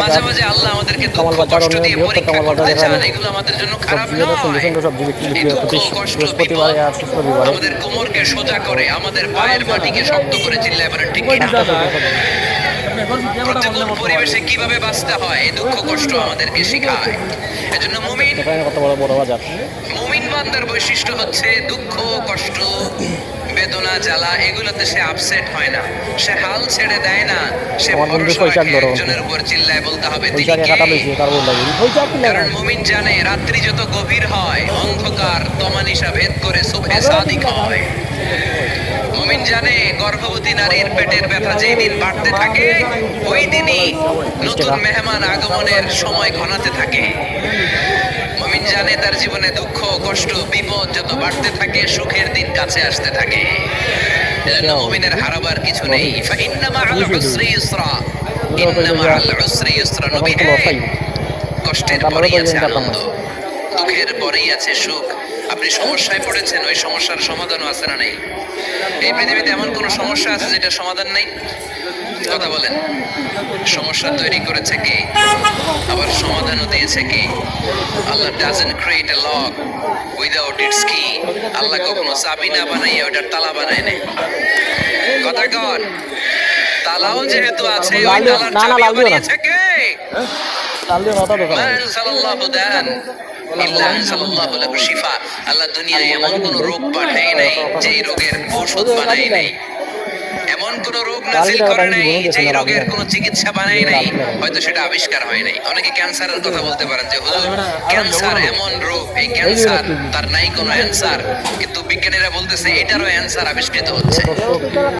মাঝে মাঝে আল্লাহ আমাদেরকে দুঃখ কষ্ট দিয়ে পরীক্ষা করতে চান, এগুলো আমাদের জন্য খারাপ নয়। এই দুঃখ কষ্ট বিপদ আমাদের কোমরকে সোজা করে, আমাদের পায়ের মাটিকে শক্ত করে, চিল্লায় বলেন ঠিক কিনা? প্রতিকূল পরিবেশে কিভাবে বাঁচতে হয় এই দুঃখ কষ্ট আমাদেরকে শেখায়। এজন্য মুমিন বান্দার বৈশিষ্ট্য হচ্ছে দুঃখ কষ্ট বেদনা জ্বালা এগুলোতে সে আপসেট হয় না, সে হাল ছেড়ে দেয় না, সে ভরসা রাখে একজনের উপর। চিল্লায় বলতে হবে তিনি কে? কারণ মুমিন জানে রাত্রি যত গভীর হয় অন্ধকার তমানিসা ভেদ করে সুবহে সাদিক হয়। মুমিন জানে গর্ভবতী নারীর পেটের ব্যথা যেই দিন বাড়তে থাকে ওই দিনই নতুন মেহমান আগমনের সময় ঘনাতে থাকে। মুমিন জানে তার জীবনে দুঃখ কষ্ট বিপদ যত বাড়তে থাকে সুখের দিন কাছে আসতে থাকে। এজন্য মুমিনের হারাবার কিছু নেই। ফাইন্না মাআল উসরি ইসরা, ইন্না মাআল উসরি ইসরা। নবী হে, কষ্টের পরেই আছে আনন্দ, দুঃখের পরেই আছে সুখ। আপনি সমস্যায় পড়েছেন, ওই সমস্যার সমাধানও আছে না নেই? এই পৃথিবীতে এমন কোন সমস্যা আছে যেটা সমাধান নেই? কথা বলেন। সমস্যা তৈরি করেছে কে? আবার সমাধানও দিয়েছে কে? Allah doesn't create a lock without its key. Allah কখনো চাবি না বানাইয়া ওটার তালা বানায় নাই। কথা কন। তালাও যেহেতু আছে ওই তালার চাবিও বানিয়েছে কে? আল্লাহ দুনিয়ায় এমন কোন রোগ পাঠায় নাই যে রোগের ঔষধ বানায় নাই, এমন কোন রোগ নাজিল করে নাই যে রোগের কোন চিকিৎসা বানায় নাই, হয়তো সেটা আবিষ্কার হয় নাই। অনেকে ক্যান্সারের কথা বলতে পারেন যে হুজুর ক্যান্সার এমন রোগ, এই ক্যান্সার তার নাই কোনো অ্যান্সার, কিন্তু বিজ্ঞানীরা বলতেছে এটারও অ্যান্সার আবিষ্কৃত হচ্ছে।